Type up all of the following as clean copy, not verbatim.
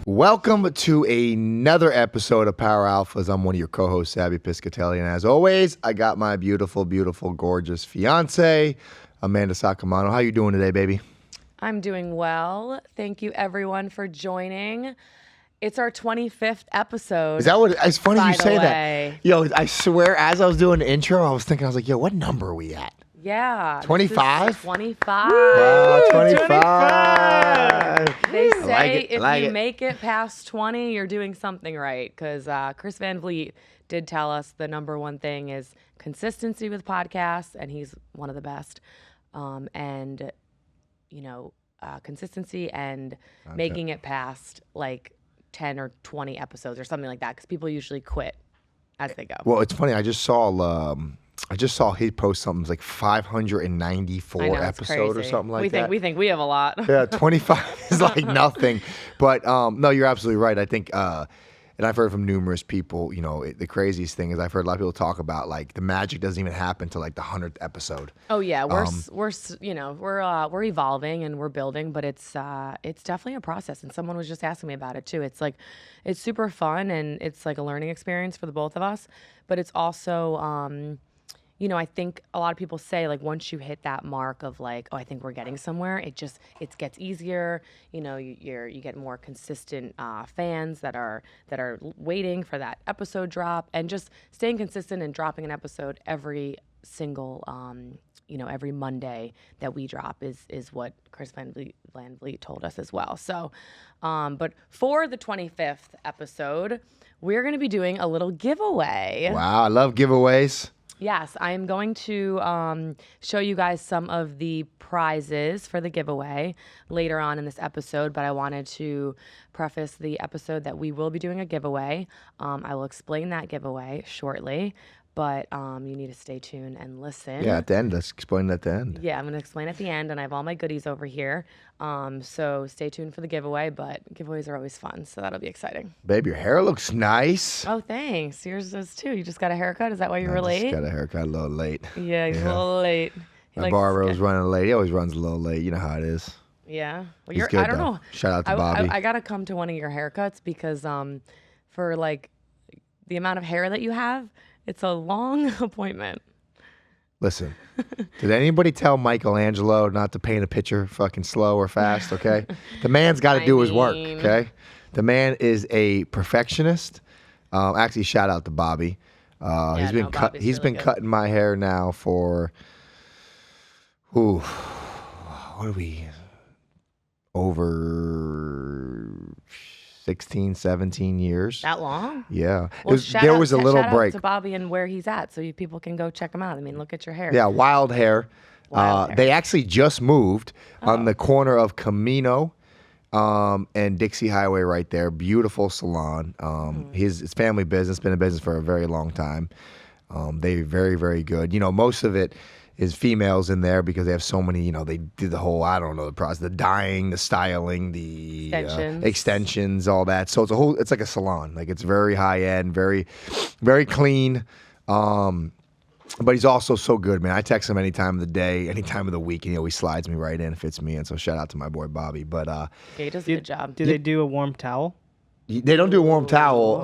Welcome to another episode of Power Alphas. I'm one of your co-hosts, Sabby Piscitelli, and as always, I got my beautiful, beautiful, gorgeous fiance, Mandy Saccomanno. How you doing today, baby? I'm doing well. Thank you, everyone, for joining. It's our 25th episode. Is that what? It's funny you say that. Yo, I swear, as I was doing the intro, I was thinking, I was like, yo, what number are we at? Yeah. 25? 25. Wow, 25. They say if you it. make it past 20, you're doing something right. Because Chris Van Vliet did tell us the number one thing is consistency with podcasts, and he's one of the best. Consistency and making it past like 10 or 20 episodes or something like that. Because people usually quit as they go. Well, it's funny. I just saw he post something like 594 episode or something like that. We think we have a lot. Yeah, 25 is like nothing. But no, you're absolutely right. I think, and I've heard from numerous people, the craziest thing is I've heard a lot of people talk about like the magic doesn't even happen till like the 100th episode. Oh yeah, we're evolving and we're building, but it's definitely a process. And someone was just asking me about it too. It's like it's super fun and it's like a learning experience for the both of us, but it's also I think a lot of people say like once you hit that mark of like, oh, I think we're getting somewhere, it gets easier. You get more consistent fans that are waiting for that episode drop, and just staying consistent and dropping an episode every single every Monday that we drop is what Chris Van Vliet told us as well. So, but for the 25th episode, we're going to be doing a little giveaway. Wow, I love giveaways. Yes, I am going to show you guys some of the prizes for the giveaway later on in this episode, but I wanted to preface the episode that we will be doing a giveaway. I will explain that giveaway shortly, but you need to stay tuned and listen. Yeah, at the end. Let's explain at the end. Yeah, I'm going to explain at the end, and I have all my goodies over here. So stay tuned for the giveaway, but giveaways are always fun, so that'll be exciting. Babe, your hair looks nice. Oh, thanks. Yours does too. You just got a haircut? Is that why you were late? I just got a haircut a little late. Yeah, he's a little late. My barber was running late. He always runs a little late. You know how it is. Yeah. Well, He's good, I don't though. know. Shout out to Bobby. I got to come to one of your haircuts because for like the amount of hair that you have, it's a long appointment. Listen, did anybody tell Michelangelo not to paint a picture fucking slow or fast, okay? The man's got to do his work, okay? The man is a perfectionist. Actually, shout out to Bobby. He's been cutting my hair now for, over 16, 17 years. That long? Yeah. Well, there was a little shout break. out to Bobby and where he's at so people can go check him out. I mean, look at your hair. Yeah, wild hair. Wild hair. They actually just moved on the corner of Camino and Dixie Highway right there. Beautiful salon. His family business, been in business for a very long time. They're very, very good. Most of it is females in there because they have so many, they do the whole, the process, the dyeing, the styling, the extensions, all that. So it's like a salon. Like it's very high end, very, very clean. But he's also so good, man. I text him any time of the day, any time of the week, and he always slides me right in, fits me in. So shout out to my boy Bobby. But he does a good job. Do they do a warm towel? They don't do a warm towel,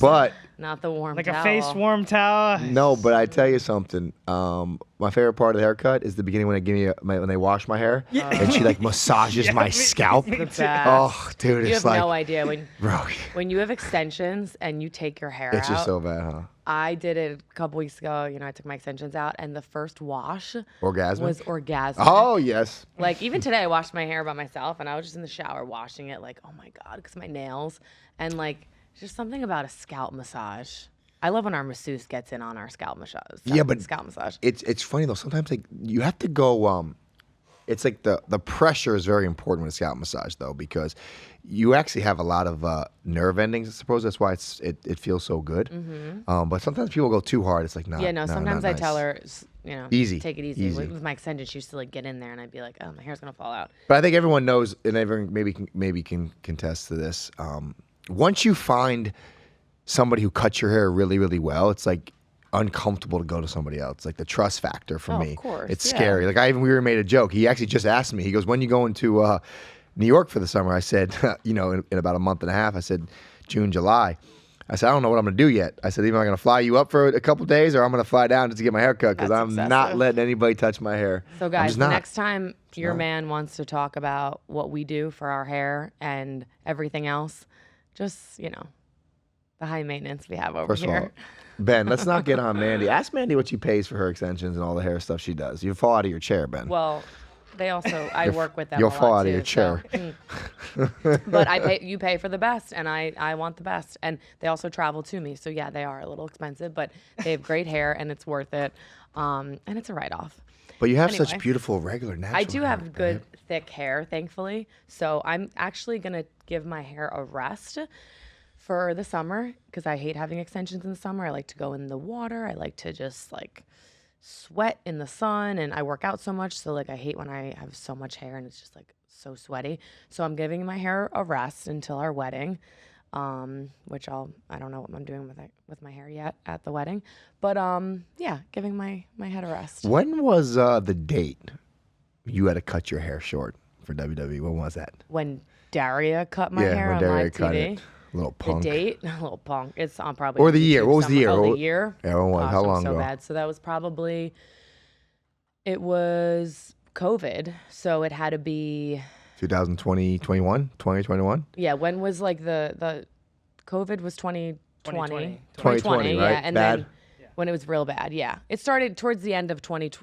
but not the warm like towel. a face warm towel. No, but I tell you something. My favorite part of the haircut is the beginning when they wash my hair and she like massages my scalp. The best. Oh, dude, You it's have like no idea bro. when you have extensions and you take your hair It's out. just so bad, huh? I did it a couple weeks ago. I took my extensions out, and the first wash Orgasmic? was orgasmic. Oh yes. Like even today, I washed my hair by myself, and I was just in the shower washing it. Like, oh my god, because my nails and like just something about a scalp massage. I love when our masseuse gets in on our scalp massage. Scalp massage. It's funny though. Sometimes like you have to go. It's like the pressure is very important with a scalp massage though, because you actually have a lot of nerve endings. I suppose that's why it feels so good. Mm-hmm. But sometimes people go too hard. It's like sometimes I tell her, easy, take it easy. With my extensions, she used to like get in there, and I'd be like, oh, my hair's gonna fall out. But I think everyone knows, and everyone maybe can contest to this. Once you find somebody who cuts your hair really, really well, it's like uncomfortable to go to somebody else. Like the trust factor for me. Of course, it's scary. Like we made a joke. He actually just asked me. He goes, "When you going to New York for the summer. I said, in about a month and a half, I said June, July. I said, I don't know what I'm going to do yet. I said, either I'm going to fly you up for a couple days or I'm going to fly down just to get my hair cut because That's I'm excessive. not letting anybody touch my hair. So I'm guys, just the not. next time your man wants to talk about what we do for our hair and everything else, just, the high maintenance we have over First of all, here. Ben, let's not get on Mandy. Ask Mandy what she pays for her extensions and all the hair stuff she does. You fall out of your chair, Ben. Well, they also, I work with them You'll a lot fall out too, of your chair. But you pay for the best, and I want the best. And they also travel to me. So yeah, they are a little expensive, but they have great hair and it's worth it. And it's a write-off. But you have Anyway. such beautiful, regular, natural I do hair, have good, babe. thick hair, thankfully. So I'm actually going to give my hair a rest for the summer because I hate having extensions in the summer. I like to go in the water. I like to just sweat in the sun, and I work out so much. So I hate when I have so much hair and it's just so sweaty. So I'm giving my hair a rest until our wedding, which I don't know what I'm doing with my hair yet at the wedding. But yeah, giving my head a rest. When was the date you had to cut your hair short for WWE? When was that? When Daria cut my Yeah, hair when on Daria live cut TV. it. Little The punk. date, a little punk. It's on probably. Or the year. YouTube What was the somewhere. year? Oh, the What- year. Yeah, when was? Gosh, How I'm long so ago? bad. So that was probably. It was COVID, so it had to be. 2020, 21, 2021? Yeah, when was the COVID was 2020. 2020. 2020, right? Yeah, and Bad? then when it was real bad, yeah. It started towards the end of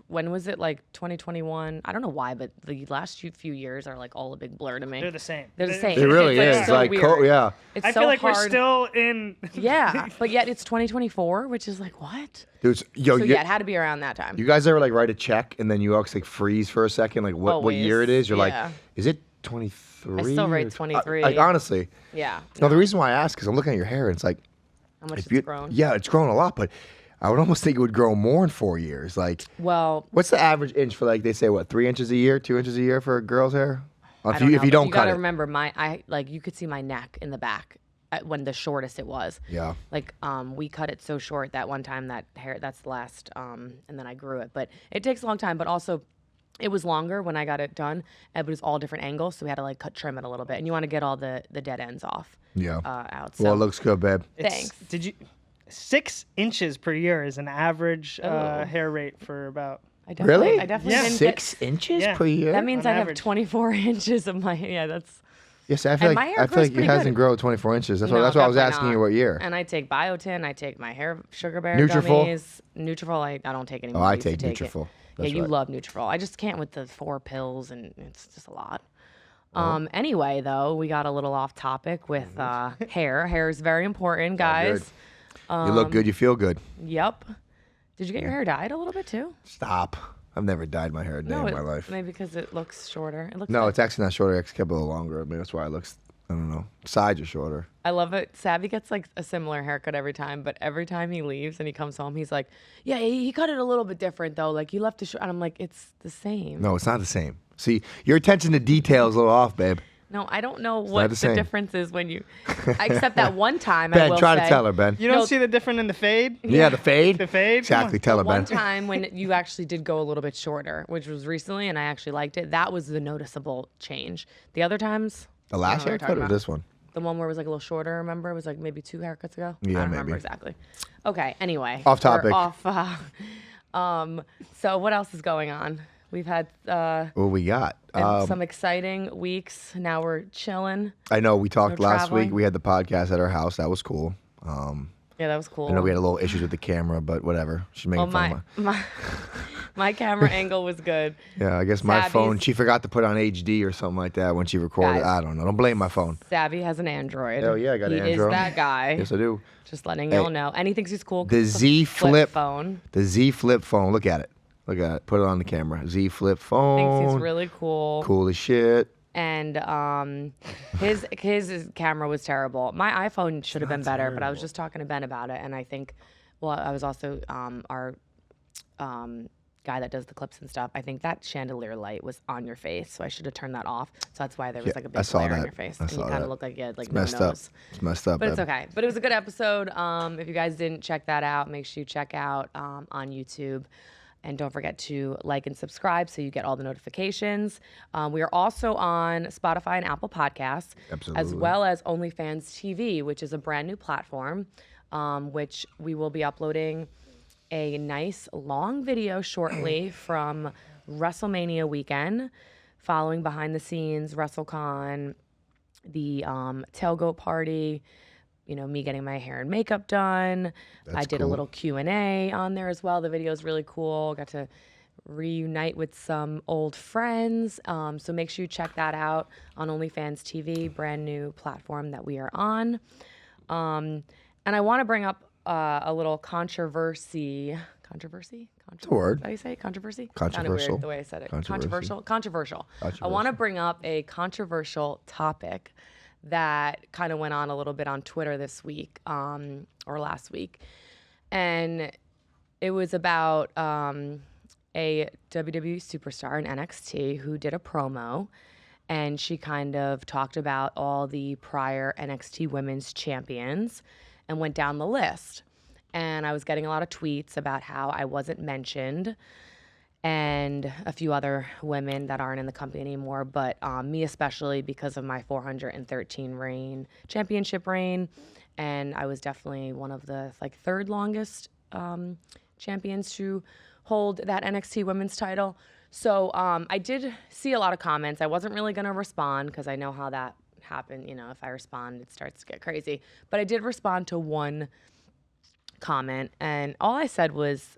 when was it 2021? I don't know why, but the last few years are all a big blur to me. They're the same. They're the same. It really It's is. so weird. Yeah. It's I so feel like hard. we're still in. Yeah, but yet it's 2024, which is what? Dude, So you, yeah, it had to be around that time. you guys ever write a check and then you always freeze for a second, what year it is? You're yeah. is it 23? I still write or- 23. honestly. Yeah. No, the reason why I ask is I'm looking at your hair and it's How much if it's grown. Yeah, it's grown a lot, but I would almost think it would grow more in 4 years. Well, What's the average inch for they say 3 inches a year, 2 inches a year for a girl's hair? I If don't you know, but don't you cut gotta it. remember you could see my neck in the back when the shortest it was. Yeah. We cut it so short that one time that's the last, and then I grew it. But it takes a long time. But also, it was longer when I got it done. But it was all different angles, so we had to trim it a little bit. And you want to get all the dead ends off. Yeah. Out. So Well, it looks good, babe. thanks. Did you? 6 inches per year is an average hair rate for about. I definitely, Really? I definitely Yeah. didn't 6 inches Yeah. per year? That means on I have average. 24 inches of my. Yeah, that's. Yes, I feel And like my hair I feel grows like it pretty hasn't good. grown 24 inches. That's why No, I was definitely asking you not. what year. And I take biotin. I take my hair sugar bear Nutrafol? gummies. Nutrafol, I don't take anymore. Oh, I used to take it. Nutrafol. Yeah, That's you right. love Nutrafol. I just can't with the 4 pills, and it's just a lot. Oh. Anyway, though, we got a little off topic with hair. Hair is very important, guys. You look good. You feel good. Yep. Did you get your hair dyed a little bit too? Stop. I've never dyed my hair a day in my life. Maybe because it looks shorter. It looks No, good. it's actually not shorter. It's kept a little longer. I mean, that's why it looks, I don't know. Sides are shorter. I love it. Sabby gets a similar haircut every time, but every time he leaves and he comes home, he's like, "Yeah, he cut it a little bit different though. You left it short." And I'm like, "It's the same." No, it's not the same. See, your attention to detail is a little off, babe. No, I don't know not what the the same. difference is when you. Except that one time, I Ben, will try say, to tell her, Ben. You don't No. see the difference in the fade? Yeah, the fade? The fade? Come Exactly. on. Tell her, One Ben. time when you actually did go a little bit shorter, which was recently, and I actually liked it. That was the noticeable change. The other times, The I last don't know what you're haircut talking or about. this one? the one where it was a little shorter, remember? It was maybe 2 haircuts ago. Yeah, I don't remember maybe. exactly. Okay. Anyway, Off we're topic. Off. So what else is going on? We've had What we got? some exciting weeks. Now we're chilling. I know we talked No last week. traveling? We had the podcast at our house. That was cool. Yeah, that was cool. I know we had a little issues with the camera, but whatever. She's making Well, fun of my camera angle was good. Yeah, I guess my Sabby's- phone, she forgot to put on HD or something like that when she recorded. Guys. I don't know. Don't blame my phone. Savvy has an Android. Hell yeah, I got he an Android. is that guy. Yes, I do. Just letting Hey, y'all know. And he thinks he's cool. 'cause The it's a Z Flip. phone. The Z Flip phone. Look at it. Look at it. Put it on the camera. Z Flip Thinks phone. he's really cool. Cool as shit. And his camera was terrible. My iPhone should have been better, but I was just talking to Ben about it, and I think, well, I was also our guy that does the clips and stuff. I think that chandelier light was on your face, so I should have turned that off. So that's why there was Yeah, a I big saw glare on that. your face, I and you saw kind that. of look like you had no Messed up. nose. It's messed up. But it's babe. okay. But it was a good episode. If you guys didn't check that out, make sure you check out on YouTube And don't forget to like and subscribe so you get all the notifications. We are also on Spotify and Apple Podcasts, as well as OnlyFans TV, which is a brand new platform, which we will be uploading a nice long video shortly from WrestleMania weekend, following behind the scenes, WrestleCon, the tailgate party, me getting my hair and makeup done. I did a little Q&A on there as well. The video is really cool. Got to reunite with some old friends. So make sure you check that out on OnlyFans TV, brand new platform that we are on. And I want to bring up a little controversy. Controversy? It's a word. Did I say controversy? Controversial. Sounded weird the way I said it. Controversial. I want to bring up a controversial topic that kind of went on a little bit on Twitter this week, or last week. And it was about a WWE superstar in NXT who did a promo, and she kind of talked about all the prior NXT women's champions and went down the list. And I was getting a lot of tweets about how I wasn't mentioned, and a few other women that aren't in the company anymore, but me especially, because of my 413 championship reign. And I was definitely one of the third longest champions to hold that NXT women's title. So I did see a lot of comments. I wasn't really going to respond because I know how that happened. If I respond, it starts to get crazy. But I did respond to one comment, and all I said was,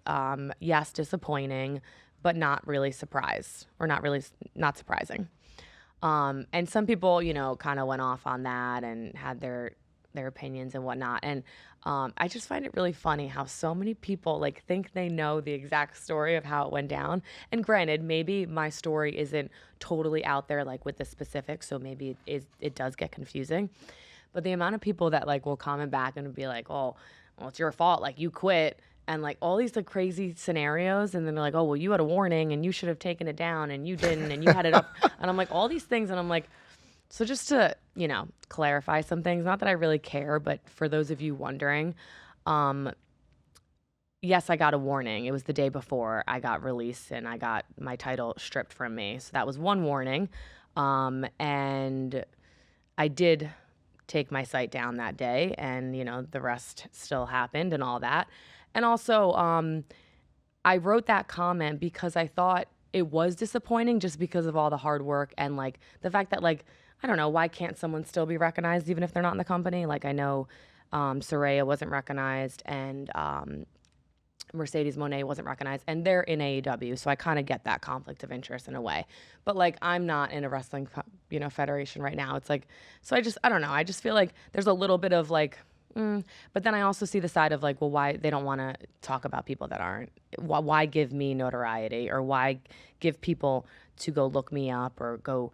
yes, disappointing, but not really surprised, or not surprising. And some people, kind of went off on that and had their opinions and whatnot. And I just find it really funny how so many people think they know the exact story of how it went down. And granted, maybe my story isn't totally out there with the specifics, so maybe it does get confusing. But the amount of people that will comment back and be like, oh, well, it's your fault, you quit, and all these crazy scenarios, and then they're like, oh, well, you had a warning and you should have taken it down and you didn't, and you had it up. And I'm like, all these things, and I'm like, so just to clarify some things, not that I really care, but for those of you wondering, yes, I got a warning. It was the day before I got released and I got my title stripped from me, so that was one warning. And I did take my site down that day, and the rest still happened and all that. And also I wrote that comment because I thought it was disappointing, just because of all the hard work and the fact that I don't know, why can't someone still be recognized even if they're not in the company? I know Saraya wasn't recognized, and Mercedes Moné wasn't recognized, and they're in AEW, so I kind of get that conflict of interest in a way. But I'm not in a wrestling federation right now. It's so I don't know. I just feel there's a little bit of but then I also see the side of well, why they don't want to talk about people that aren't. Why give me notoriety, or why give people to go look me up, or go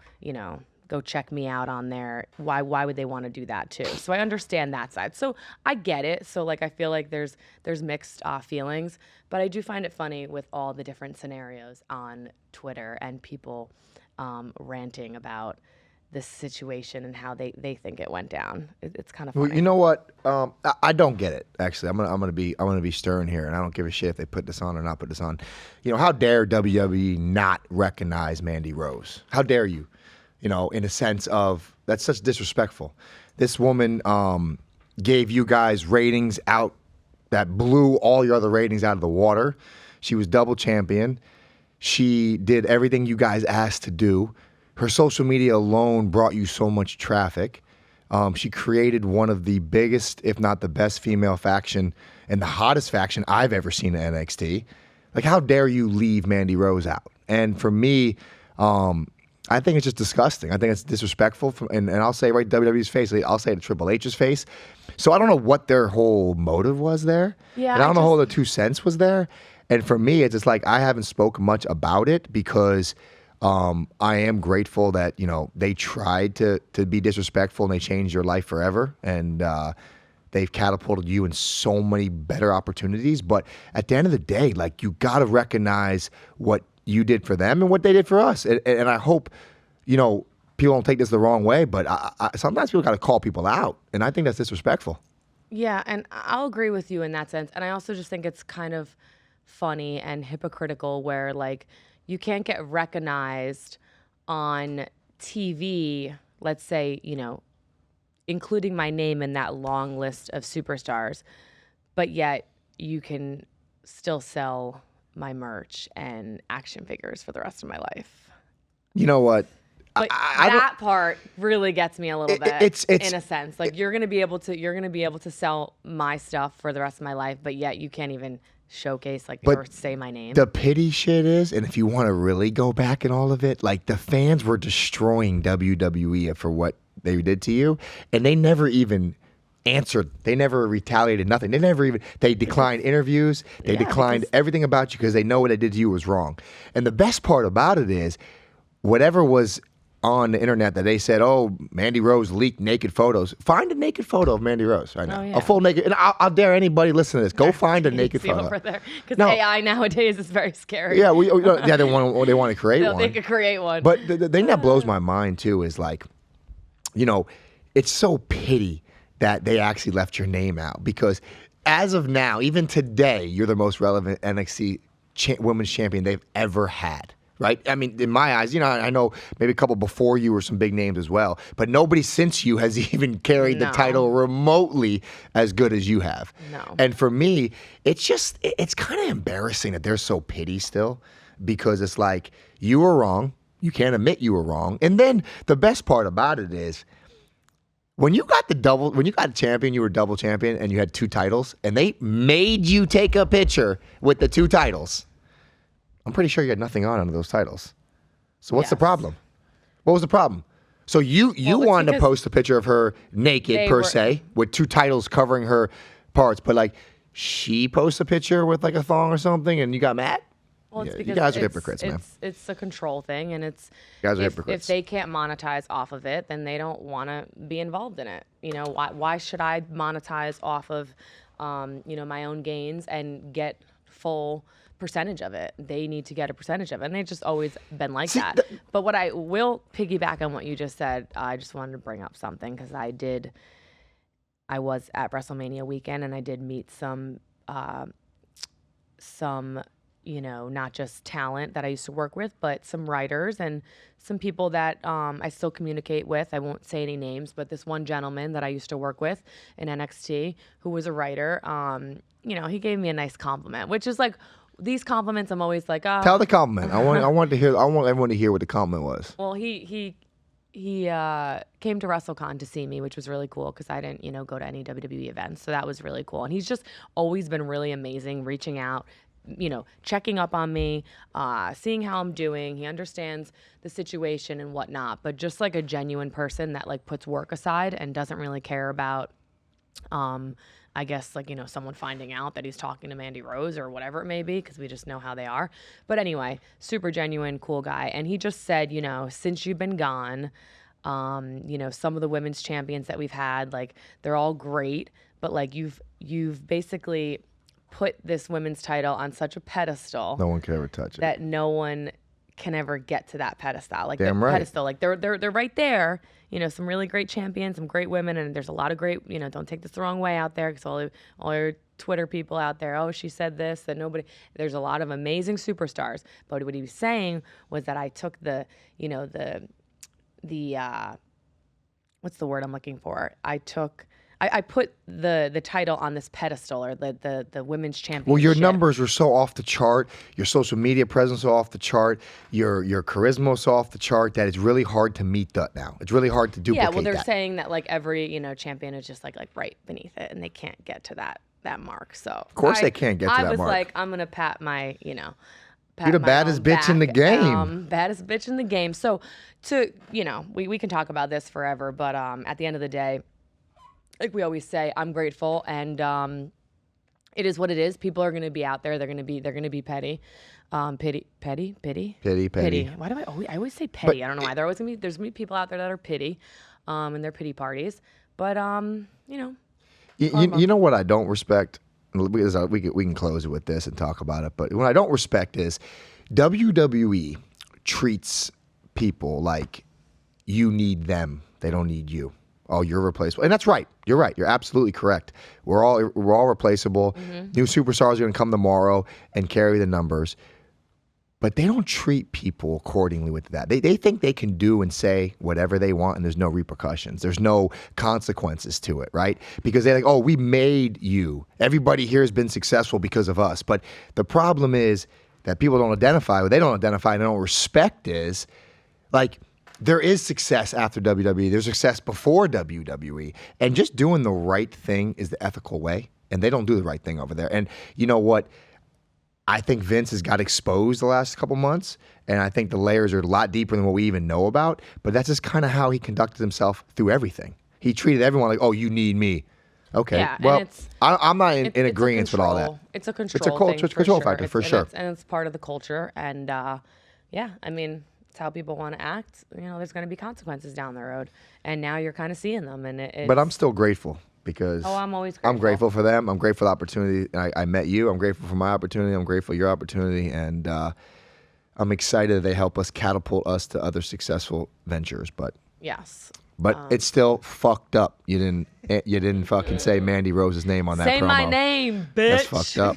go check me out on there? Why would they want to do that too? So I understand that side. So I get it. So I feel there's mixed feelings, but I do find it funny with all the different scenarios on Twitter and people ranting about this situation and how they think it went down. It's kind of funny. Well, you know what? I don't get it. Actually, I'm gonna be stern here, and I don't give a shit if they put this on or not put this on. How dare WWE not recognize Mandy Rose? How dare you? In a sense of, that's such disrespectful. This woman gave you guys ratings out that blew all your other ratings out of the water. She was double champion. She did everything you guys asked to do. Her social media alone brought you so much traffic. She created one of the biggest, if not the best, female faction and the hottest faction I've ever seen in NXT. How dare you leave Mandy Rose out? And for me, I think it's just disgusting. I think it's disrespectful. And I'll say right to WWE's face, I'll say to Triple H's face. So I don't know what their whole motive was there. Yeah, and I don't know how the 2 cents was there. And for me, it's just I haven't spoken much about it because I am grateful that, they tried to be disrespectful and they changed your life forever. And they've catapulted you in so many better opportunities. But at the end of the day, you got to recognize what you did for them and what they did for us. And I hope, people don't take this the wrong way, but I sometimes people got to call people out. And I think that's disrespectful. Yeah, and I'll agree with you in that sense. And I also just think it's kind of funny and hypocritical where like you can't get recognized on TV, let's say, including my name in that long list of superstars, but yet you can still sell my merch and action figures for the rest of my life. You know what? But that part really gets me a little bit. It's in a sense, like you're gonna be able to sell my stuff for the rest of my life, but yet you can't even showcase or say my name. The pity shit is, and if you want to really go back in all of it, like the fans were destroying WWE for what they did to you, and they never even answered. They never retaliated. Nothing. They declined interviews. They declined everything about you because they know what they did to you was wrong. And the best part about it is, whatever was on the internet that they said, oh, Mandy Rose leaked naked photos. Find a naked photo of Mandy Rose right now. A full naked. And I'll dare anybody listen to this. Go find a naked photo. Over there. Because AI nowadays is very scary. Yeah, they want to create one. They could create one. But the thing that blows my mind too is like, it's so pity that they actually left your name out, because as of now, even today, you're the most relevant NXT women's champion they've ever had. Right? I mean, in my eyes, I know maybe a couple before you were some big names as well, but nobody since you has even carried the title remotely as good as you have. No. And for me, it's kind of embarrassing that they're so petty still, because it's like, you were wrong. You can't admit you were wrong. And then the best part about it is, when you got a champion, you were double champion and you had 2 titles, and they made you take a picture with the 2 titles. I'm pretty sure you had nothing on under those titles. So what's the problem? What was the problem? So you wanted to post a picture of her naked se with 2 titles covering her parts, but like she posts a picture with like a thong or something, and you got mad? Well, it's because you guys are hypocrites, man. It's a control thing, and it's you guys are hypocrites. If they can't monetize off of it, then they don't want to be involved in it. Why should I monetize off of my own gains and get full percentage of it? They need to get a percentage of it, and they've just always been like that. But what I will piggyback on what you just said, I just wanted to bring up something, because I was at WrestleMania weekend, and I did meet some not just talent that I used to work with, but some writers and some people that I still communicate with. I won't say any names, but this one gentleman that I used to work with in NXT, who was a writer, he gave me a nice compliment, which is like, these compliments, I'm always like, tell the compliment. I want everyone to hear what the compliment was. Well, he came to WrestleCon to see me, which was really cool, because I didn't, go to any WWE events. So that was really cool. And he's just always been really amazing, reaching out, checking up on me, seeing how I'm doing. He understands the situation and whatnot, but just like a genuine person that like puts work aside and doesn't really care about, I guess, like, someone finding out that he's talking to Mandy Rose or whatever it may be, because we just know how they are. But anyway, super genuine, cool guy. And he just said, since you've been gone, some of the women's champions that we've had, like, they're all great, but like you've basically put this women's title on such a pedestal. No one can ever touch it. That no one can ever get to that pedestal. Like Damn right. Pedestal. Like they're right there. Some really great champions, some great women, and there's a lot of great, don't take this the wrong way out there, because all your Twitter people out there, oh, she said this, that nobody, there's a lot of amazing superstars. But what he was saying was that I took the what's the word I'm looking for? I put the title on this pedestal, or the women's championship. Well, your numbers are so off the chart. Your social media presence is off the chart. Your charisma is off the chart, that it's really hard to meet that now. It's really hard to duplicate that. Yeah, well, they're saying that like every champion is just like right beneath it, and they can't get to that mark. So of course they can't get to that mark. I was like, I'm gonna pat my You're the baddest bitch in the game. Baddest bitch in the game. So we can talk about this forever, but at the end of the day, like we always say, I'm grateful, and it is what it is. People are going to be out there. They're going to be petty. Pity. Why do I always say petty? I don't know why. There's going to be people out there that are pity, and they're pity parties. But you know what I don't respect? We can close it with this and talk about it. But what I don't respect is WWE treats people like you need them. They don't need you. oh, you're replaceable. And that's right. You're right. You're absolutely correct. We're all replaceable. New superstars are going to come tomorrow and carry the numbers. But they don't treat people accordingly with that. They think they can do and say whatever they want and there's no repercussions. There's no consequences to it, right? Because they're like, oh, we made you. Everybody here has been successful because of us. But the problem is that people don't identify, what they don't identify and they don't respect is, like, there is success after WWE. There's success before WWE. And just doing the right thing is the ethical way. And they don't do the right thing over there. And you know what? I think Vince has got exposed the last couple months, and I think the layers are a lot deeper than what we even know about, but that's just kind of how he conducted himself through everything. He treated everyone like, oh, you need me. Okay, yeah, well, I'm not in agreement with all that. It's a control It's a culture, control factor, for sure. And it's part of the culture, and yeah, I mean, it's how people want to act. You know, there's going to be consequences down the road, and now you're kind of seeing them, and But I'm still grateful. Because I'm always grateful. I'm grateful for them. I'm grateful for the opportunity. I met you. I'm grateful for my opportunity. I'm grateful for your opportunity. And I'm excited that they help us catapult us to other successful ventures. But yes. But it's still fucked up. You didn't fucking say Mandy Rose's name on that promo. Say my name, bitch. That's fucked up.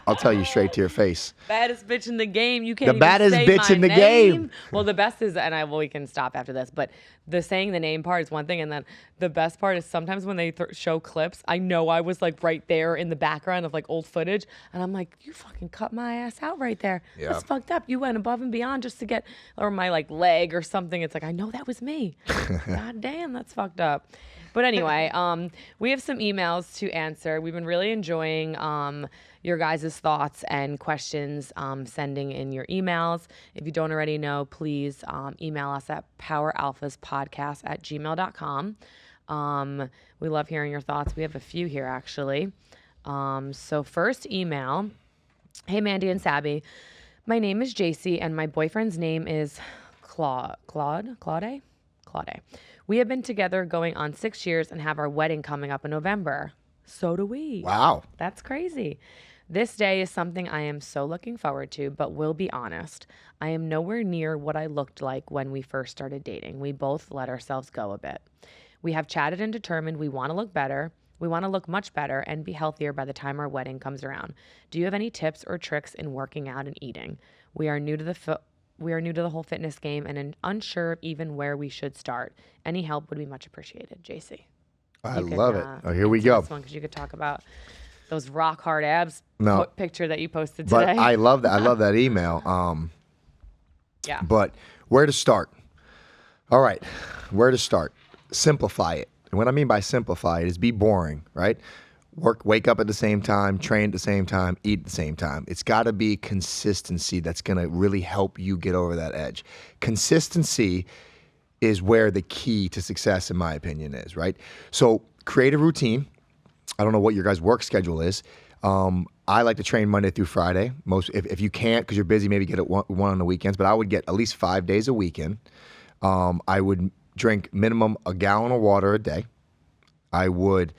I'll tell you straight to your face. Baddest bitch in the game. You can't even baddest say bitch my in the name. game. Well, the best is, and we can stop after this, but the saying the name part is one thing, and then the best part is sometimes when they show clips, I know I was like right there in the background of like old footage, and I'm like, you fucking cut my ass out right there. Yeah. That's fucked up. You went above and beyond just to get, or my like leg or something. It's like, I know that was me. God damn, that's fucked up. But anyway, we have some emails to answer. We've been really enjoying your guys' thoughts and questions, sending in your emails. If you don't already know, please email us at poweralphaspodcast@gmail.com. We love hearing your thoughts. We have a few here, actually. So first email, hey, Mandy and Sabby. My name is JC, and my boyfriend's name is Claude. We have been together going on 6 years and have our wedding coming up in November. So do we. Wow. That's crazy. This day is something I am so looking forward to, but will be honest, I am nowhere near what I looked like when we first started dating. We both let ourselves go a bit. We have chatted and determined we want to look better. We want to look much better and be healthier by the time our wedding comes around. Do you have any tips or tricks in working out and eating? We are new to the whole fitness game and unsure even where we should start. Any help would be much appreciated. JC. I love it. Oh, here we go. This one, because you could talk about those rock hard abs picture that you posted But today. I love that. I love that email. Yeah. But where to start? All right. Where to start? Simplify it. And what I mean by simplify it is be boring, right? Wake up at the same time, train at the same time, eat at the same time. It's got to be consistency that's going to really help you get over that edge. Consistency is where the key to success, in my opinion, is, right? So create a routine. I don't know what your guys' work schedule is. I like to train Monday through Friday. If you can't, because you're busy, maybe get it one on the weekends, but I would get at least 5 days a weekend. I would drink minimum a gallon of water a day. I would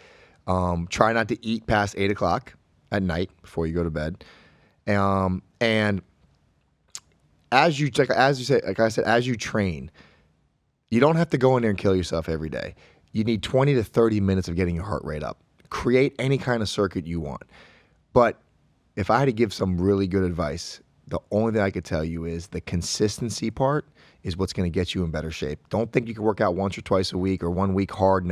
try not to eat past 8 o'clock at night before you go to bed. And as you train, you don't have to go in there and kill yourself every day. You need 20 to 30 minutes of getting your heart rate up. Create any kind of circuit you want. But if I had to give some really good advice, the only thing I could tell you is the consistency part is what's going to get you in better shape. Don't think you can work out once or twice a week or 1 week hard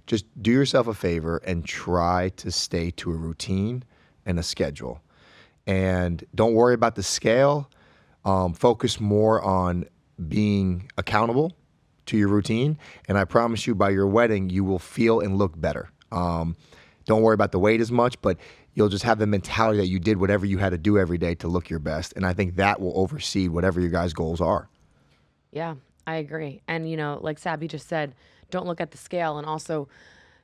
just do yourself a favor and try to stay to a routine and a schedule. And don't worry about the scale. Focus more on being accountable to your routine. And I promise you, by your wedding, you will feel and look better. Don't worry about the weight as much, but you'll just have the mentality that you did whatever you had to do every day to look your best. And I think that will oversee whatever your guys' goals are. Yeah, I agree. And, like Sabby just said, don't look at the scale. And also,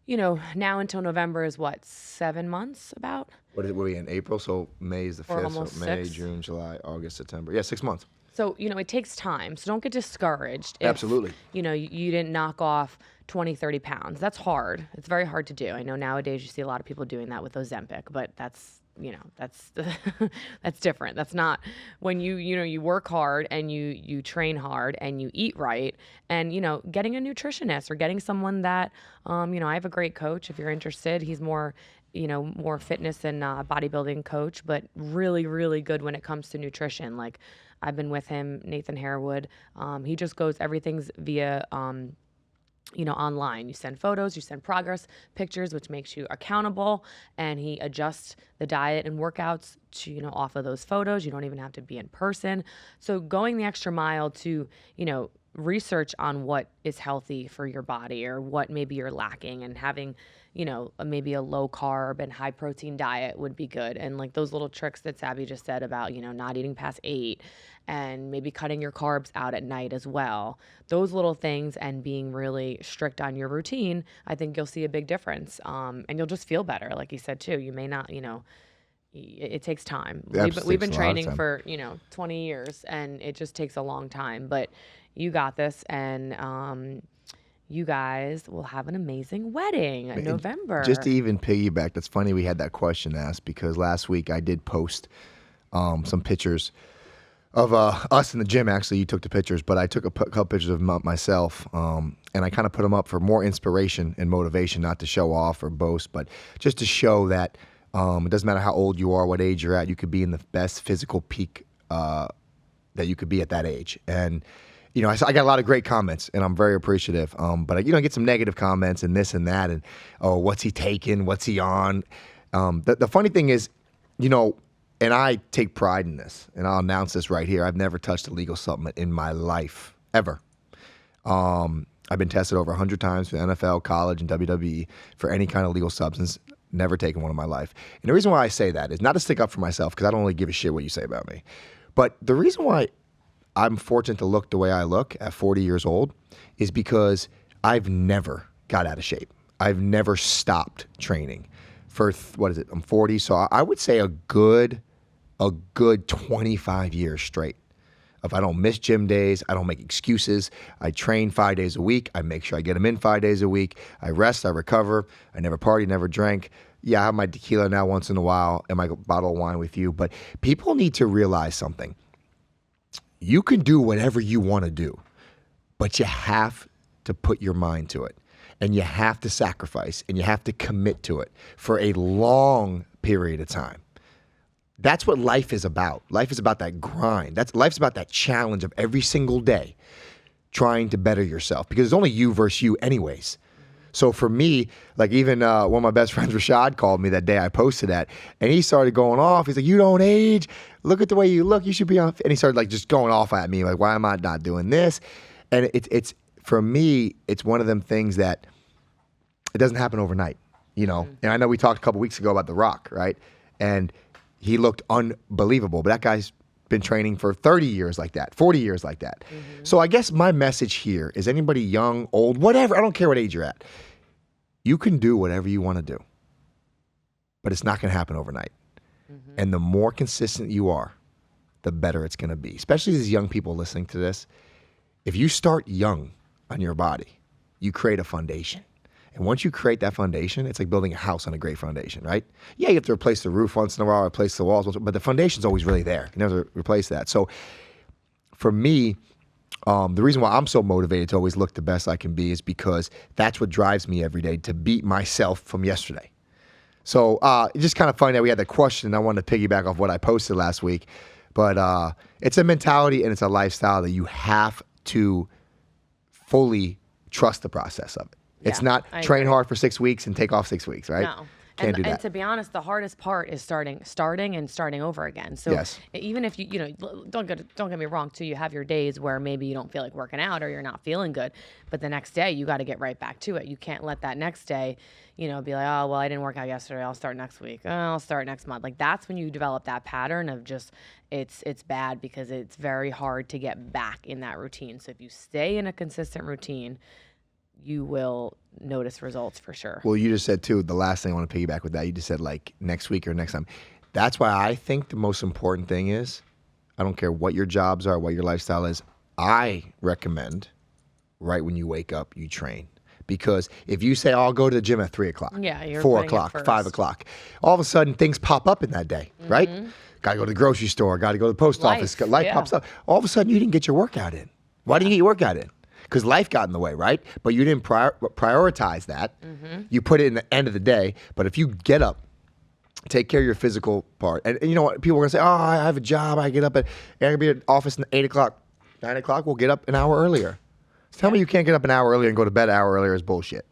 now until November is what, 7 months about? What are we in April? So May is the 5th. Almost so May, 6. June, July, August, September. Yeah, 6 months. So, it takes time. So don't get discouraged. If, Absolutely. You didn't knock off 20, 30 pounds. That's hard. It's very hard to do. I know nowadays you see a lot of people doing that with Ozempic, but that's that's that's different. That's not when you work hard and you train hard and you eat right, and getting a nutritionist or getting someone that I have a great coach if you're interested. He's more more fitness and bodybuilding coach, but really, really good when it comes to nutrition. Like I've been with him, Nathan Harewood. He just goes, everything's via, online. You send photos, you send progress pictures, which makes you accountable. And he adjusts the diet and workouts to, off of those photos. You don't even have to be in person. So going the extra mile to, research on what is healthy for your body or what maybe you're lacking, and having maybe a low carb and high protein diet would be good. And like those little tricks that Sabby just said about, not eating past 8 and maybe cutting your carbs out at night as well. Those little things and being really strict on your routine, I think you'll see a big difference. And you'll just feel better. Like you said too, you may not, it takes time. We've been training for, 20 years, and it just takes a long time, but you got this. And, you guys will have an amazing wedding in November. Just to even piggyback, that's funny we had that question asked, because last week I did post some pictures of us in the gym. Actually, you took the pictures, but I took a couple pictures of myself, and I kind of put them up for more inspiration and motivation, not to show off or boast, but just to show that it doesn't matter how old you are, what age you're at, you could be in the best physical peak that you could be at that age. And I got a lot of great comments, and I'm very appreciative. But I get some negative comments and this and that, and what's he taking? What's he on? The funny thing is, and I take pride in this, and I'll announce this right here. I've never touched a legal supplement in my life, ever. I've been tested over 100 times for NFL, college, and WWE for any kind of legal substance. Never taken one in my life. And the reason why I say that is not to stick up for myself, because I don't really give a shit what you say about me. But the reason why I'm fortunate to look the way I look at 40 years old is because I've never got out of shape. I've never stopped training for, I'm 40. So I would say a good 25 years straight. If I don't miss gym days, I don't make excuses. I train 5 days a week. I make sure I get them in 5 days a week. I rest, I recover. I never party, never drank. Yeah, I have my tequila now once in a while and my bottle of wine with you. But people need to realize something. You can do whatever you want to do, but you have to put your mind to it, and you have to sacrifice, and you have to commit to it for a long period of time. That's what life is about. Life is about that grind. Life's about that challenge of every single day trying to better yourself, because it's only you versus you anyways. So for me, like even one of my best friends, Rashad, called me that day I posted that, and he started going off. He's like, "You don't age. Look at the way you look. You should be on." And he started like just going off at me, like, "Why am I not doing this?" And it's for me, it's one of them things that it doesn't happen overnight, And I know we talked a couple weeks ago about The Rock, right? And he looked unbelievable, but that guy's been training for 30 years like that, 40 years like that. Mm-hmm. So I guess my message here is anybody young, old, whatever, I don't care what age you're at. You can do whatever you want to do, but it's not going to happen overnight. Mm-hmm. And the more consistent you are, the better it's going to be, especially these young people listening to this. If you start young on your body, you create a foundation. And once you create that foundation, it's like building a house on a great foundation, right? Yeah, you have to replace the roof once in a while, replace the walls, but the foundation's always really there. You never replace that. So for me, the reason why I'm so motivated to always look the best I can be is because that's what drives me every day, to beat myself from yesterday. So it's just kind of funny that we had that question. I wanted to piggyback off what I posted last week. But it's a mentality and it's a lifestyle that you have to fully trust the process of it. It's not train hard for 6 weeks and take off 6 weeks, right? No. Can't do that. And to be honest, the hardest part is starting and starting over again. So yes. Even if don't get me wrong too, you have your days where maybe you don't feel like working out or you're not feeling good, but the next day you got to get right back to it. You can't let that next day, be like, oh, well, I didn't work out yesterday. I'll start next week. Oh, I'll start next month. Like that's when you develop that pattern of just, it's bad because it's very hard to get back in that routine. So if you stay in a consistent routine, you will notice results for sure. Well, you just said too, the last thing I want to piggyback with that, you just said like next week or next time. That's why I think the most important thing is, I don't care what your jobs are, what your lifestyle is, I recommend right when you wake up, you train. Because if you say, oh, I'll go to the gym at 3 o'clock, Yeah, you're 4 putting it o'clock, first. 5 o'clock, all of a sudden things pop up in that day, right? Got to go to the grocery store, got to go to the post office. Life pops up. All of a sudden, you didn't get your workout in. Why didn't you get your workout in? Because life got in the way, right? But you didn't prioritize that. You put it in the end of the day. But if you get up, take care of your physical part. And you know what? People are going to say, oh, I have a job. I get up at, I gotta be at office at 8 o'clock. 9 o'clock, we'll get up an hour earlier. Tell me you can't get up an hour earlier and go to bed an hour earlier is bullshit.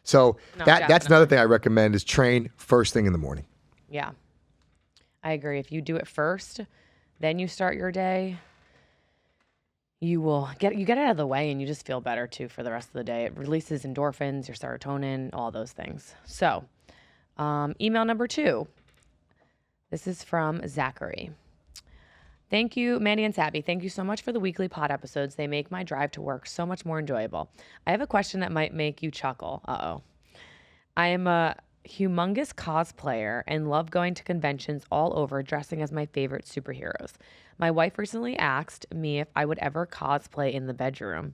So that's another thing I recommend is train first thing in the morning. Yeah. I agree. If you do it first, then you start your day, you get it out of the way and you just feel better too for the rest of the day. It releases endorphins, your serotonin, all those things. So, email number 2. This is from Zachary. Thank you, Mandy and Sabby. Thank you so much for the weekly pod episodes. They make my drive to work so much more enjoyable. I have a question that might make you chuckle. I am a humongous cosplayer and love going to conventions all over dressing as my favorite superheroes. My wife recently asked me if I would ever cosplay in the bedroom,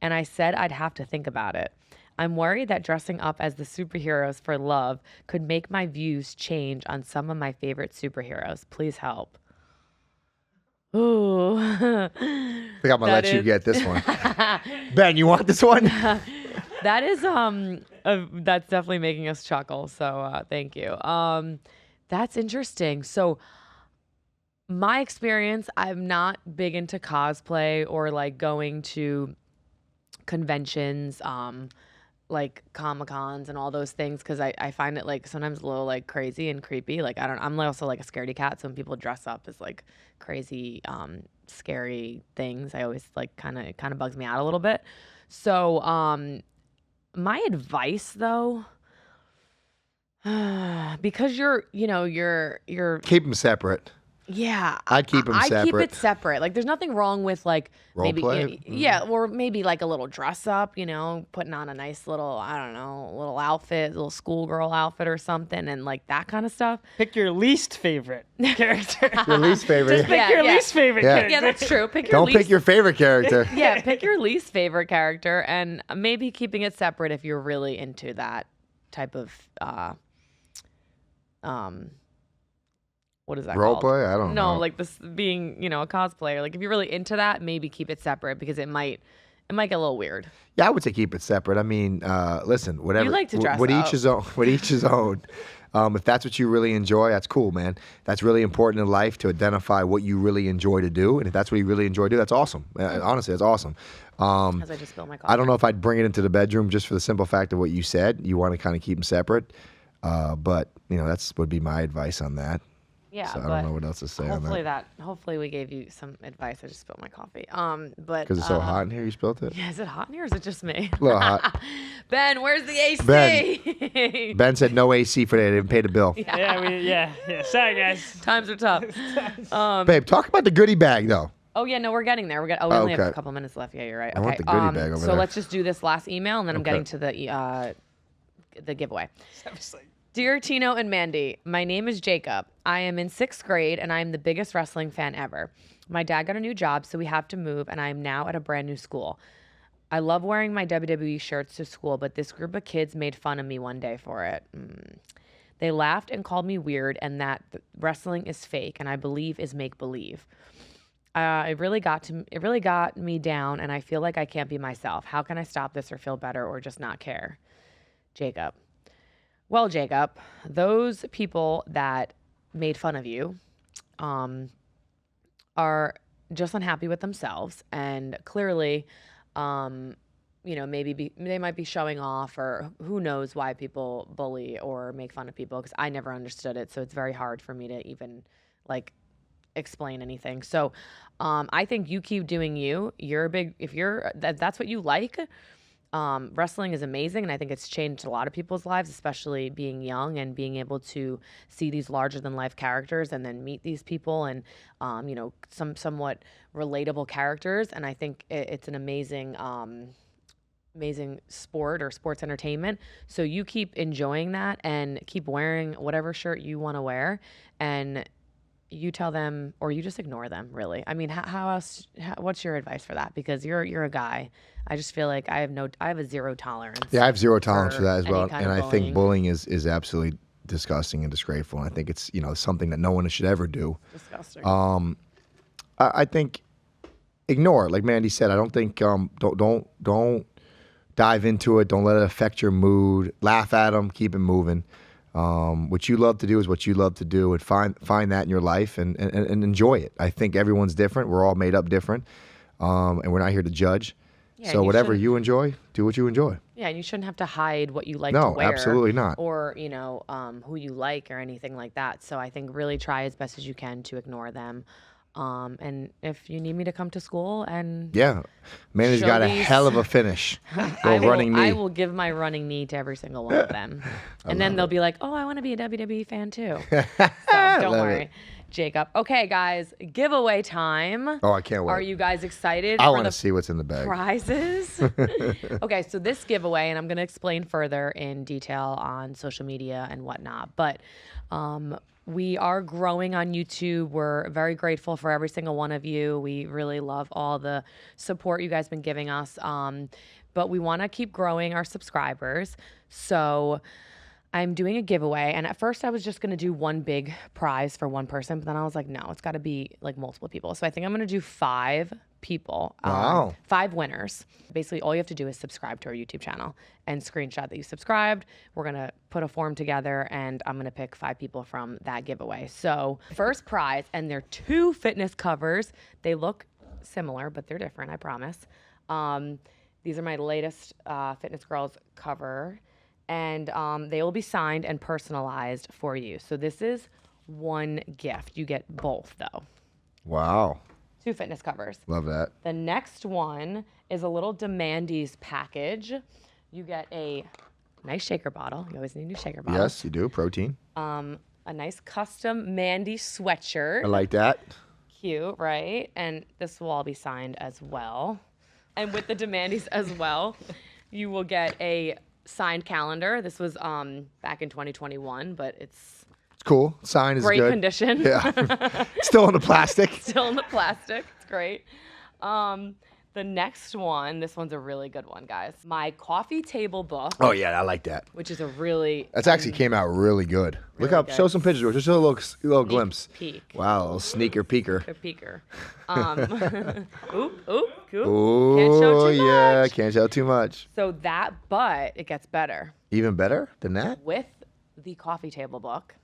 and I said I'd have to think about it. I'm worried that dressing up as the superheroes for love could make my views change on some of my favorite superheroes. Please help. Ooh. I think I'm going to let you get this one. Ben, you want this one? That is that's definitely making us chuckle. So thank you. That's interesting. So my experience, I'm not big into cosplay or like going to conventions, like Comic-Cons and all those things, because I find it like sometimes a little like crazy and creepy. Like I'm also like a scaredy cat, so when people dress up as like crazy, scary things, I always like it kind of bugs me out a little bit. So my advice though, because you're keep them separate. Yeah, I'd keep them separate. I keep it separate. Like, there's nothing wrong with like Role play? or maybe like a little dress up. Putting on a nice little, I don't know, little outfit, little schoolgirl outfit or something, and like that kind of stuff. Pick your least favorite character. Your least favorite. Just pick your least favorite character. Yeah, that's true. Pick your favorite character. Yeah, pick your least favorite character, and maybe keeping it separate if you're really into that type of what is that Role called? play? I don't know. No, like this being, a cosplayer. Like if you're really into that, maybe keep it separate because it might get a little weird. Yeah, I would say keep it separate. I mean, listen, whatever. You like to dress with up. each his own. With each his own. If that's what you really enjoy, that's cool, man. That's really important in life to identify what you really enjoy to do, and if that's what you really enjoy to do, that's awesome. Honestly, that's awesome. Because I just spilled my coffee. I don't know if I'd bring it into the bedroom just for the simple fact of what you said. You want to kind of keep them separate, but that's would be my advice on that. Yeah, so I don't know what else to say on that. Hopefully we gave you some advice. I just spilled my coffee. But because it's so hot in here, you spilled it. Yeah, is it hot in here or is it just me? A little hot. Ben, where's the AC? Ben said no AC for today. They didn't pay the bill. Yeah. Sorry, guys. Times are tough. Babe, talk about the goodie bag though. Oh yeah, no, we're getting there. We only have a couple minutes left. Yeah, you're right. I want the goodie bag over so there. let's just do this last email, and then I'm getting to the giveaway. Dear Tino and Mandy, my name is Jacob. I am in 6th grade, and I am the biggest wrestling fan ever. My dad got a new job, so we have to move, and I am now at a brand new school. I love wearing my WWE shirts to school, but this group of kids made fun of me one day for it. They laughed and called me weird, and that wrestling is fake, and I believe is make-believe. It really got me down, and I feel like I can't be myself. How can I stop this or feel better or just not care? Jacob. Well, Jacob, those people that made fun of you are just unhappy with themselves, and clearly, maybe they might be showing off, or who knows why people bully or make fun of people, because I never understood it, so it's very hard for me to even explain anything. So I think you keep doing you. That's what you like. Wrestling is amazing, and I think it's changed a lot of people's lives, especially being young and being able to see these larger-than-life characters and then meet these people and, some somewhat relatable characters. And I think it's an amazing sport or sports entertainment. So you keep enjoying that and keep wearing whatever shirt you want to wear. And, you tell them, or you just ignore them, really. I mean, how else, what's your advice for that? Because you're a guy. I just feel like I have a zero tolerance. Yeah, I have zero tolerance for that as any well. kind And of I think bullying is absolutely disgusting and disgraceful. And I think it's, something that no one should ever do. Disgusting. I think ignore it. Like Mandy said, I don't think don't dive into it. Don't let it affect your mood. Laugh at them. Keep it moving. What you love to do is what you love to do, and find that in your life and enjoy it. I think everyone's different. We're all made up different, and we're not here to judge. Yeah, So whatever you enjoy, do what you enjoy. Yeah, you shouldn't have to hide what you like to No, wear. absolutely not. Or, who you like or anything like that. So I think really try as best as you can to ignore them. And if you need me to come to school and Yeah, Mandy's got a hell of a finish. Running knee. I will give my running knee to every single one of them. And then they'll be like, oh, I want to be a WWE fan too. So don't worry. Jacob. Okay, guys, giveaway time. Oh, I can't wait. Are you guys excited? I want to see what's in the bag. Prizes. Okay, so this giveaway, and I'm going to explain further in detail on social media and whatnot, but we are growing on YouTube. We're very grateful for every single one of you. We really love all the support you guys been giving us, but we want to keep growing our subscribers. So I'm doing a giveaway, and at first I was just going to do one big prize for one person, but then I was like, no, it's got to be like multiple people. So I think I'm going to do 5 people. Wow. 5 winners. Basically, all you have to do is subscribe to our YouTube channel and screenshot that you subscribed. We're going to put a form together, and I'm going to pick 5 people from that giveaway. So first prize, and they're 2 fitness covers. They look similar, but they're different, I promise. These are my latest Fitness Girls cover. And they will be signed and personalized for you. So this is one gift. You get both, though. Wow. 2 fitness covers. Love that. The next one is a little Demandy's package. You get a nice shaker bottle. You always need a new shaker bottle. Yes, you do. Protein. A nice custom Mandy sweatshirt. I like that. Cute, right? And this will all be signed as well. And with the Demandys as well, you will get a signed calendar. This was back in 2021, but it's cool. Sign is great good. condition. Yeah. Still in the plastic. Still in the plastic. It's great. The next one, this one's a really good one, guys. My coffee table book. Oh yeah, I like that. Which is a really That's actually came out really good. Look really up, good. show some pictures. Just a little glimpse. Peek. Wow, a little sneaker peeker. A peeker. Oop. Oh Can't show too yeah, much. can't show too much. So that, but it gets better. Even better than that? With the coffee table book,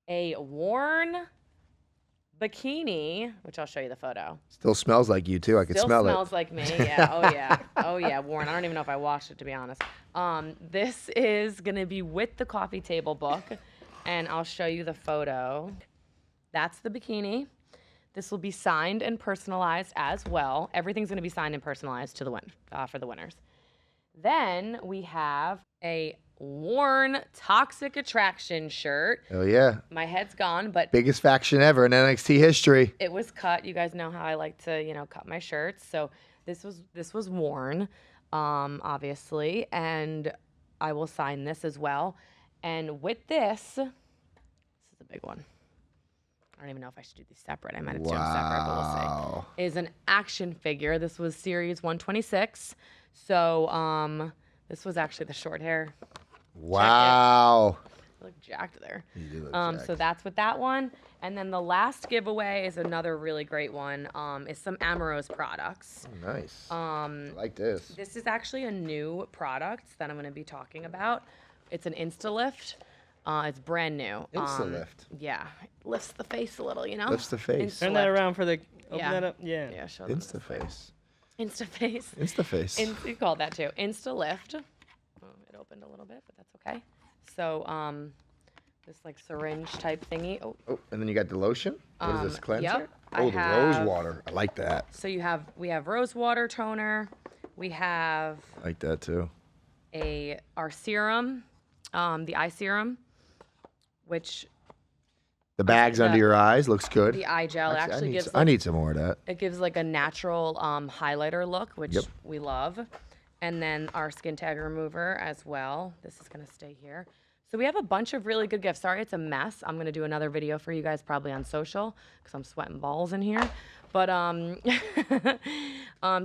a worn bikini, which I'll show you the photo. Still smells like you too. I can Still smell smells it. like me. Yeah. Oh yeah. Worn. I don't even know if I washed it, to be honest. This is gonna be with the coffee table book, and I'll show you the photo. That's the bikini. This will be signed and personalized as well. Everything's gonna be signed and personalized to the for the winners. Then we have a worn Toxic Attraction shirt. Oh yeah. My head's gone, but Biggest faction ever in NXT history. it was cut. You guys know how I like to, cut my shirts. So this was worn, obviously, and I will sign this as well. And with this is a big one. I don't even know if I should do these separate. I might have to do them separate, but we'll see. Is an action figure. This was series 126. So this was actually the short hair. Wow. I look jacked there. You do look jacked. So that's with that one. And then the last giveaway is another really great one. Is some Amoros products. Oh, nice. I like this. This is actually a new product that I'm going to be talking about. It's an Insta-Lift. It's brand new. Insta-Lift. Yeah. Lifts the face a little, Lifts the face. Turn that around for the. Open Yeah. that up. Yeah. Yeah, show them. Insta-face. Insta-face. Insta-face. You called that too. Insta-Lift. Oh, it opened a little bit, but that's okay. So, this like syringe type thingy. Oh, Oh, and then you got the lotion. What is this, cleanser? yep, Oh, I the have- rose water. I like that. so we have rose water toner. We have I like that too. our serum, the eye serum, which The bags under your eyes looks good. the eye gel actually gives. I need some more of that. It gives like a natural highlighter look, which Yep. we love. And then our skin tag remover as well. This is going to stay here. So we have a bunch of really good gifts. Sorry, it's a mess. I'm gonna do another video for you guys probably on social because I'm sweating balls in here. But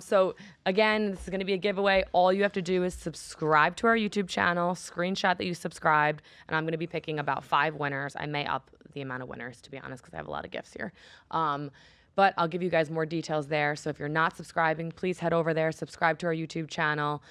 so again, this is gonna be a giveaway. All you have to do is subscribe to our YouTube channel, screenshot that you subscribed, and I'm gonna be picking about 5 winners. I may up the amount of winners, to be honest, because I have a lot of gifts here. But I'll give you guys more details there. So if you're not subscribing, please head over there, subscribe to our YouTube channel.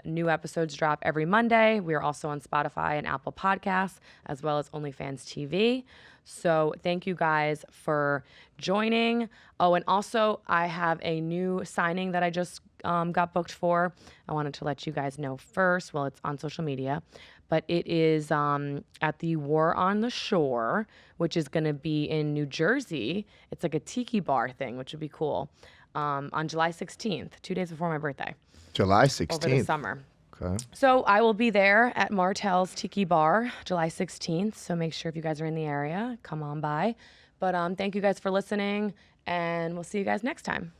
New episodes drop every Monday. We are also on Spotify and Apple Podcasts, as well as OnlyFans TV. So thank you guys for joining. Oh, and also I have a new signing that I just got booked for. I wanted to let you guys know first. Well, it's on social media, but it is at the War on the Shore, which is going to be in New Jersey. It's like a tiki bar thing, which would be cool, on July 16th, 2 days before my birthday. July 16th. Over the summer. Okay. So I will be there at Martel's Tiki Bar, July 16th. So make sure if you guys are in the area, come on by. But thank you guys for listening, and we'll see you guys next time.